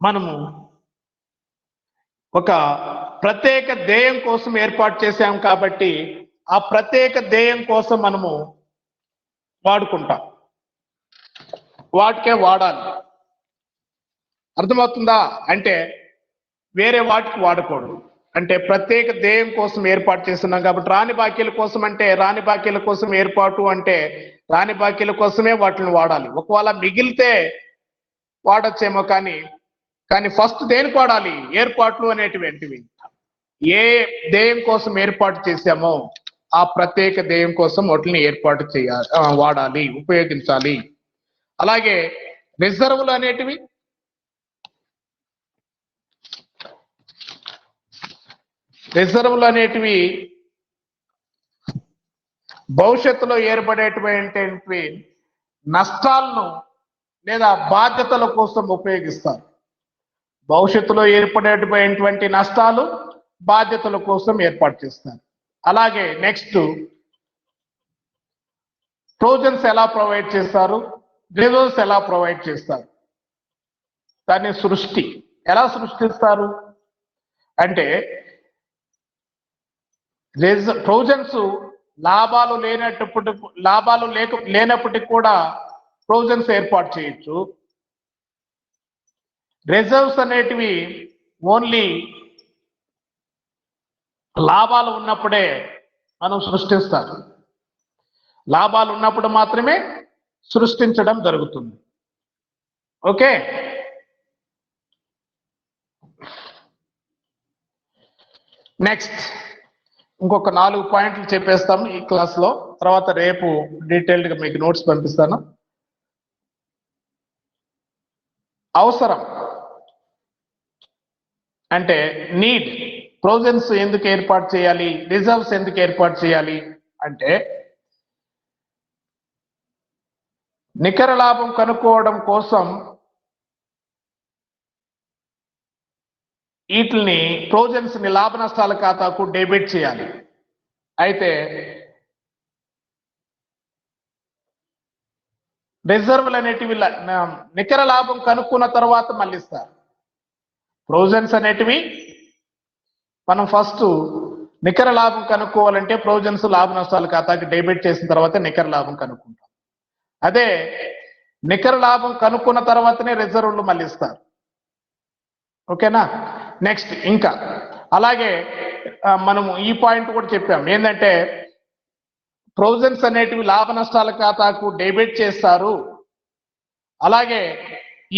S1: మనము ఒక ప్రత్యేక ధ్యేయం కోసం ఏర్పాటు చేశాం కాబట్టి ఆ ప్రత్యేక ధ్యేయం కోసం మనము వాడుకుంటాం, వాటికే వాడాలి. అర్థమవుతుందా? అంటే వేరే వాటికి వాడకూడదు. అంటే ప్రత్యేక ధ్యేయం కోసం ఏర్పాటు చేస్తున్నాం కాబట్టి రాని బాకీల కోసం అంటే రాని బాకీల కోసం ఏర్పాటు అంటే రాని బాకీల కోసమే వాటిని వాడాలి. ఒకవేళ మిగిలితే వాడచ్చేమో కానీ ఫస్ట్ దేనికి వాడాలి? ఏర్పాట్లు అనేటివి ఏ ధ్యేయం కోసం ఏర్పాటు చేశామో ఆ ప్రత్యేక ధ్యేయం కోసం వాటిని ఏర్పాటు చేయాలి, వాడాలి, ఉపయోగించాలి. అలాగే రిజర్వులు అనేటివి భవిష్యత్తులో ఏర్పడేటువంటి నష్టాలను లేదా బాధ్యతల కోసం ఉపయోగిస్తారు. భవిష్యత్తులో ఏర్పడేటువంటి నష్టాలు బాధ్యతల కోసం ఏర్పాటు చేస్తారు. అలాగే నెక్స్ట్ ప్రొవిజన్స్ ఎలా ప్రొవైడ్ చేస్తారు? రిజర్వ్స్ ఎలా ప్రొవైడ్ చేస్తారు? దాన్ని ఎలా సృష్టిస్తారు అంటే ప్రొవిజన్స్ లాభాలు లేనప్పటికీ కూడా ప్రొవిజన్స్ ఏర్పాటు చేయొచ్చు. రిజర్వ్స్ అనేటివి ఓన్లీ లాభాలు ఉన్నప్పుడే మనం సృష్టిస్తారు. లాభాలు ఉన్నప్పుడు మాత్రమే సృష్టించడం జరుగుతుంది. ఓకే, నెక్స్ట్ ఇంకొక 4 పాయింట్లు చెప్పేస్తాం ఈ క్లాస్లో. తర్వాత రేపు డీటెయిల్డ్గా మీకు నోట్స్ పంపిస్తాను. అవసరం అంటే నీడ్. ప్రొవిజన్స్ ఎందుకు ఏర్పాటు చేయాలి? రిజర్వ్స్ ఎందుకు ఏర్పాటు చేయాలి అంటే నికర లాభం కనుక్కోవడం కోసం వీటిని ప్రొవిజన్స్ ని లాభ నష్టాల ఖాతాకు డెబిట్ చేయాలి. అయితే రిజర్వ్లు అనేటివి నికర లాభం కనుక్కున్న తర్వాత మళ్ళిస్తారు. ప్రొవిజన్స్ అనేటివి మనం ఫస్ట్ నికర లాభం కనుక్కోవాలంటే ప్రొవిజన్స్ లాభ నష్టాల ఖాతాకి డెబిట్ చేసిన తర్వాత నికర లాభం కనుక్కుంటాం. అదే నికర లాభం కనుక్కున్న తర్వాతనే రిజర్వ్లు మళ్ళిస్తారు. ఓకేనా? నెక్స్ట్ ఇంకా అలాగే మనము ఈ పాయింట్ కూడా చెప్పాం ఏంటంటే ప్రొవిజన్స్ అనేటివి లాభ నష్టాల ఖాతాకు డెబిట్ చేస్తారు. అలాగే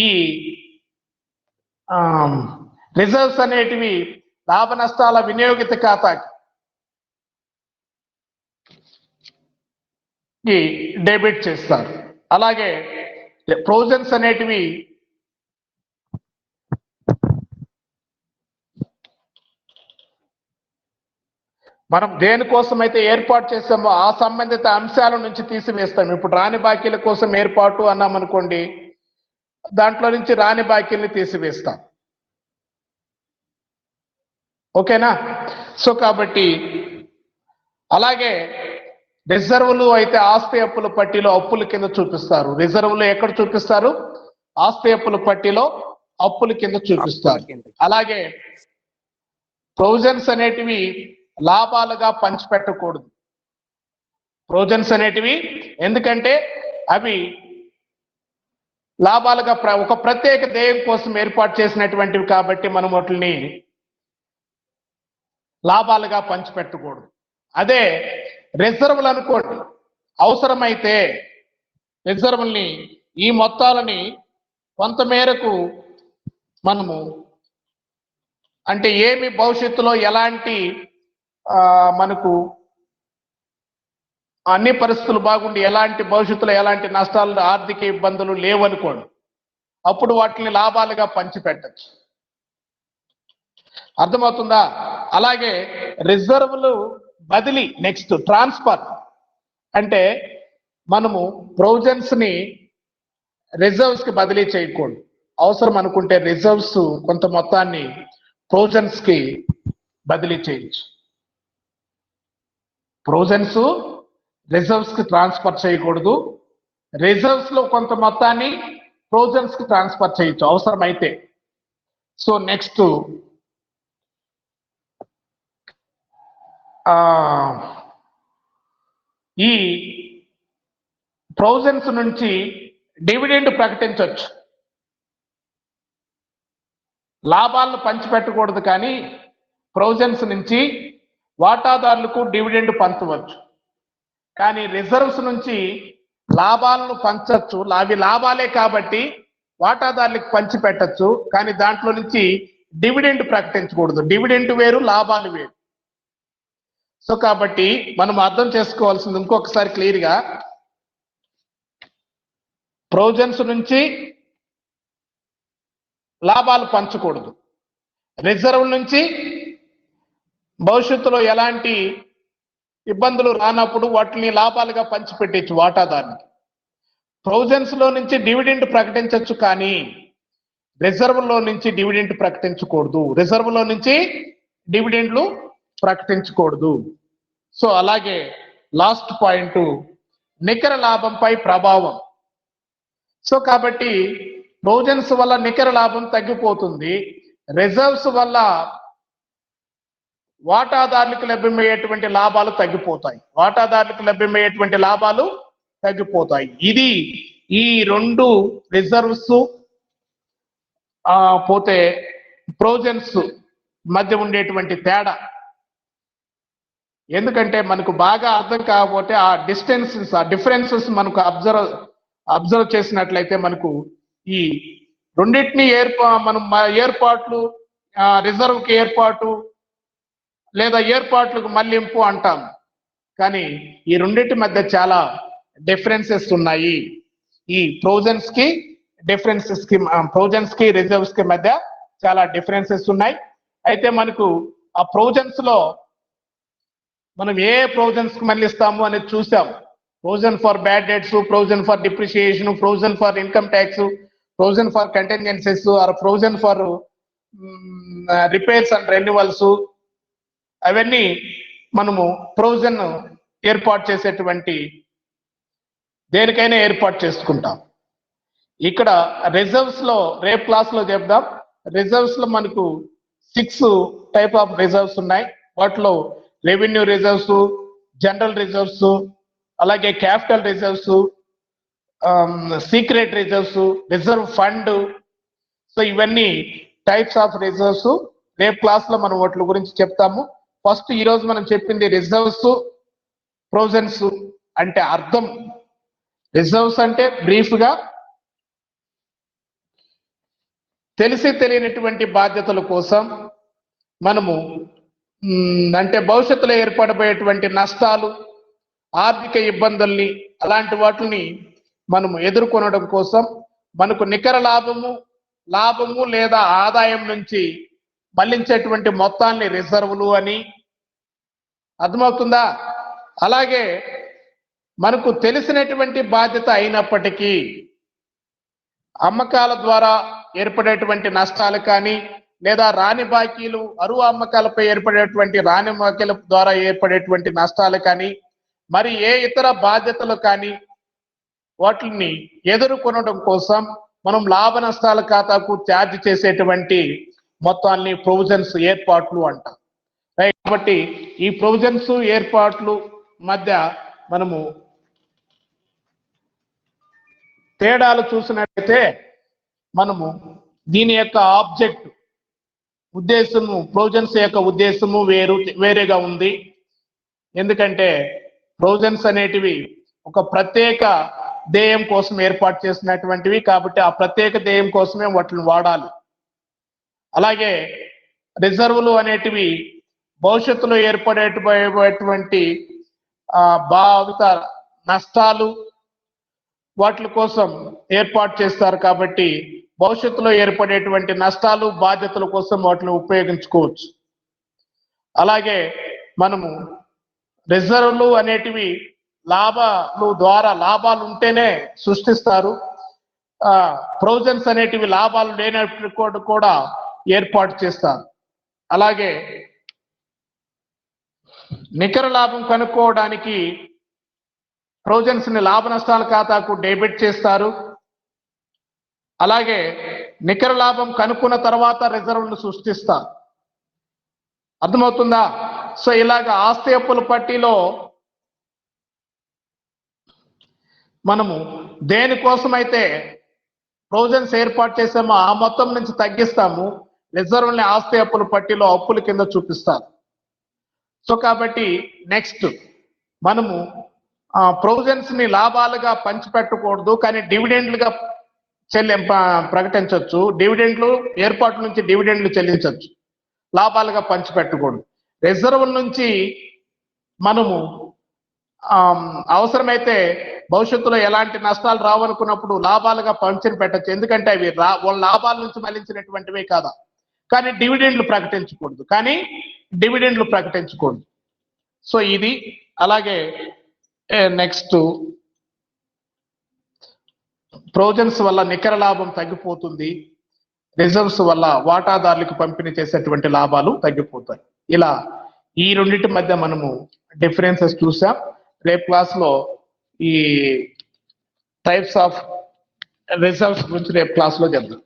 S1: ఈ రిజర్వ్స్ అనేటివి లాభ నష్టాల వినియోగిత ఖాతాకి డెబిట్ చేస్తారు. అలాగే ప్రొవిజన్స్ అనేటివి మనం దేనికోసం అయితే ఏర్పాటు చేసామో ఆ సంబంధిత అంశాల నుంచి తీసివేస్తాం. ఇప్పుడు రాని బాకీల కోసం ఏర్పాటు అన్నామనుకోండి, దాంట్లో నుంచి రాని బాకీల్ని తీసివేస్తాం. ఓకేనా? సో కాబట్టి అలాగే రిజర్వులు అయితే ఆస్తి అప్పుల పట్టీలో అప్పుల కింద చూపిస్తారు. రిజర్వులు ఎక్కడ చూపిస్తారు? ఆస్తి అప్పుల పట్టిలో అప్పుల కింద చూపిస్తారు. అలాగే ప్రొవిజన్స్ అనేటివి లాభాలుగా పంచిపెట్టకూడదు. ప్రొవిజన్స్ అనేటివి ఎందుకంటే అవి లాభాలుగా ఒక ప్రత్యేక ధ్యేయం కోసం ఏర్పాటు చేసినటువంటివి కాబట్టి మనం వాటిని లాభాలుగా పంచిపెట్టకూడదు. అదే రిజర్వులు అనుకోండి, అవసరమైతే రిజర్వుల్ని ఈ మొత్తాలని కొంతమేరకు మనము అంటే ఏమి భవిష్యత్తులో ఎలాంటి మనకు అన్ని పరిస్థితులు బాగుండి ఎలాంటి భవిష్యత్తులో ఎలాంటి నష్టాలు ఆర్థిక ఇబ్బందులు లేవనుకోండి, అప్పుడు వాటిని లాభాలుగా పంచిపెట్టచ్చు. అర్థమవుతుందా? అలాగే రిజర్వులు బదిలీ, నెక్స్ట్ ట్రాన్స్ఫర్ అంటే మనము ప్రొవిజన్స్ ని రిజర్వ్స్ కి బదిలీ చేయకూడదు. అవసరం అనుకుంటే రిజర్వ్స్ కొంత మొత్తాన్ని ప్రొవిజన్స్ కి బదిలీ చేయొచ్చు. ప్రొవిజన్స్ రిజర్వ్స్ కి ట్రాన్స్ఫర్ చేయకూడదు. రిజర్వ్స్ లో కొంత మొత్తాన్ని ప్రొవిజన్స్ కి ట్రాన్స్ఫర్ చేయొచ్చు అవసరమైతే. సో నెక్స్ట్ ఈ ప్రొవిజన్స్ నుంచి డివిడెండ్ ప్రకటించవచ్చు. లాభాలను పంచిపెట్టకూడదు, కానీ ప్రొవిజన్స్ నుంచి వాటాదారులకు డివిడెండ్ పంచవచ్చు. కానీ రిజర్వ్స్ నుంచి లాభాలను పంచవచ్చు. అవి లాభాలే కాబట్టి వాటాదారులకు పంచిపెట్టచ్చు, కానీ దాంట్లో నుంచి డివిడెండ్ ప్రకటించకూడదు. డివిడెండ్ వేరు, లాభాలు వేరు. సో కాబట్టి మనం అర్థం చేసుకోవాల్సింది ఇంకొకసారి క్లియర్గా, ప్రొవిజన్స్ నుంచి లాభాలు పంచకూడదు. రిజర్వ్ నుంచి భవిష్యత్తులో ఎలాంటి ఇబ్బందులు రానప్పుడు వాటిని లాభాలుగా పంచిపెట్టచ్చు వాటాదారునికి. ప్రొవిజన్స్ లో నుంచి డివిడెండ్ ప్రకటించవచ్చు, కానీ రిజర్వ్ లో నుంచి డివిడెండ్ ప్రకటించకూడదు. రిజర్వ్ లో నుంచి డివిడెండ్లు ప్రకటించకూడదు. సో అలాగే లాస్ట్ పాయింట్, నికర లాభంపై ప్రభావం. సో కాబట్టి ప్రొవిజన్స్ వల్ల నికర లాభం తగ్గిపోతుంది. రిజర్వ్స్ వల్ల వాటాదారులకు లభ్యమయ్యేటువంటి లాభాలు తగ్గిపోతాయి. వాటాదారులకు లభ్యమయ్యేటువంటి లాభాలు తగ్గిపోతాయి. ఇది ఈ రెండు రిజర్వ్స్ పోతే ప్రొవిజన్స్ మధ్య ఉండేటువంటి తేడా. ఎందుకంటే మనకు బాగా అర్థం కాకపోతే ఆ డిస్టెన్సెస్, ఆ డిఫరెన్సెస్ మనకు అబ్జర్వ్ చేసినట్లయితే మనకు ఈ రెండింటిని మనం ఏర్పాట్లు, రిజర్వ్ కి ఏర్పాటు లేదా ఏర్పాట్లకు మళ్లింపు అంటాం, కానీ ఈ రెండింటి మధ్య చాలా డిఫరెన్సెస్ ఉన్నాయి. ఈ ప్రొవిజన్స్ కి రిజర్వ్స్ కి మధ్య చాలా డిఫరెన్సెస్ ఉన్నాయి. అయితే మనకు ఆ ప్రొవిజన్స్ లో మనం ఏ ప్రొవిజన్స్ కి మళ్ళిస్తాము అనేది చూసాం. Provision for bad debts, provision for depreciation, provision for income tax, provision for contingencies or provision for repairs and renewals, అవన్నీ మనము ప్రొవిజన్ ఏర్పాటు చేసేటువంటి దేనికైనా ఏర్పాటు చేసుకుంటాం. ఇక్కడ రిజర్వ్స్ లో రేపు క్లాస్ లో చెప్దాం. రిజర్వ్స్ లో మనకు 6 టైప్ ఆఫ్ రిజర్వ్స్ ఉన్నాయి. వాటిలో రెవెన్యూ రిజర్వ్స్, జనరల్ రిజర్వ్స్, అలాగే capital reserves, secret reserves, reserve fund. So ఇవన్నీ టైప్స్ ఆఫ్ రిజర్వ్స్. రేపు క్లాస్ లో మనం వాటి గురించి చెప్తాము. ఫస్ట్ ఈ రోజు మనం చెప్పింది రిజర్వ్స్, ప్రొవిజన్స్ అంటే అర్థం. రిజర్వ్స్ అంటే బ్రీఫ్ గా తెలిసి తెలియనటువంటి బాధ్యతల కోసం మనము అంటే భవిష్యత్తులో ఏర్పడబోయేటువంటి నష్టాలు, ఆర్థిక ఇబ్బందుల్ని, అలాంటి వాటిని మనము ఎదుర్కొనడం కోసం మనకు నికర లాభము లేదా ఆదాయం నుంచి మళ్లించేటువంటి మొత్తాన్ని రిజర్వులు అని. అర్థమవుతుందా? అలాగే మనకు తెలిసినటువంటి బాధ్యత అయినప్పటికీ అమ్మకాల ద్వారా ఏర్పడేటువంటి నష్టాలు కానీ, లేదా రాని బాకీలు, అరువు అమ్మకాలపై ఏర్పడేటువంటి రాని బాకీల ద్వారా ఏర్పడేటువంటి నష్టాలు కానీ, మరి ఏ ఇతర బాధ్యతలు కానీ వాటిని ఎదుర్కొనడం కోసం మనం లాభ నష్టాల ఖాతాకు ఛార్జ్ చేసేటువంటి మొత్తాన్ని ప్రొవిజన్స్ ఏర్పాట్లు అంటాం. రైట్. కాబట్టి ఈ ప్రొవిజన్స్ ఏర్పాట్లు మధ్య మనము తేడాలు చూసినట్లయితే మనము దీని యొక్క ఆబ్జెక్ట్ ఉద్దేశము, ప్రొవిజన్స్ యొక్క ఉద్దేశము వేరేగా ఉంది. ఎందుకంటే ప్రొవిజన్స్ అనేటివి ఒక ప్రత్యేక ధ్యేయం కోసం ఏర్పాటు చేసినటువంటివి కాబట్టి ఆ ప్రత్యేక ధ్యేయం కోసమే వాటిని వాడాలి. అలాగే రిజర్వులు అనేటివి భవిష్యత్తులో ఏర్పడేటువంటి భావిత నష్టాలు వాటి కోసం ఏర్పాటు చేస్తారు కాబట్టి భవిష్యత్తులో ఏర్పడేటువంటి నష్టాలు బాధ్యతల కోసం వాటిని ఉపయోగించుకోవచ్చు. అలాగే మనము రిజర్వులు అనేటివి లాభాలు ద్వారా లాభాలు ఉంటేనే సృష్టిస్తారు. ప్రొవిజన్స్ అనేటివి లాభాలు లేనప్పుడు కూడా ఏర్పాటు చేస్తారు. అలాగే నికర లాభం కనుక్కోవడానికి ప్రొవిజన్స్ ని లాభ నష్టాల ఖాతాకు డెబిట్ చేస్తారు. అలాగే నికర లాభం కనుక్కున్న తర్వాత రిజర్వులను సృష్టిస్తారు. అర్థమవుతుందా? సో ఇలాగ ఆస్తి అప్పుల పట్టీలో మనము దేనికోసమైతే ప్రొవిజన్స్ ఏర్పాటు చేసామో ఆ మొత్తం నుంచి తగ్గిస్తాము, రిజర్వుల్ని ఆస్తి అప్పుల పట్టీలో అప్పుల కింద చూపిస్తారు. సో కాబట్టి నెక్స్ట్ మనము ప్రొవిజన్స్ ని లాభాలుగా పంచిపెట్టకూడదు, కానీ డివిడెండ్లుగా ప్రకటించవచ్చు. డివిడెండ్లు ఏర్పాటు నుంచి డివిడెండ్లు చెల్లించవచ్చు, లాభాలుగా పంచిపెట్టకూడదు. రిజర్వుల నుంచి మనము అవసరమైతే భవిష్యత్తులో ఎలాంటి నష్టాలు రావనుకున్నప్పుడు లాభాలుగా పంచిని పెట్టచ్చు, ఎందుకంటే అవి వాళ్ళ లాభాల నుంచి మళ్లించినటువంటివే కాదా. కానీ డివిడెండ్లు ప్రకటించకూడదు. సో ఇది. అలాగే నెక్స్ట్ ప్రొవిజన్స్ వల్ల నికర లాభం తగ్గిపోతుంది, రిజర్వ్స్ వల్ల వాటాదారులకు పంపిణీ చేసేటువంటి లాభాలు తగ్గిపోతాయి. ఇలా ఈ రెండింటి మధ్య మనము డిఫరెన్సెస్ చూసాం. రేపు క్లాస్ లో ఈ టైప్స్ ఆఫ్ రిజర్వ్స్ గురించి రేపు క్లాస్ లో చెప్దాం.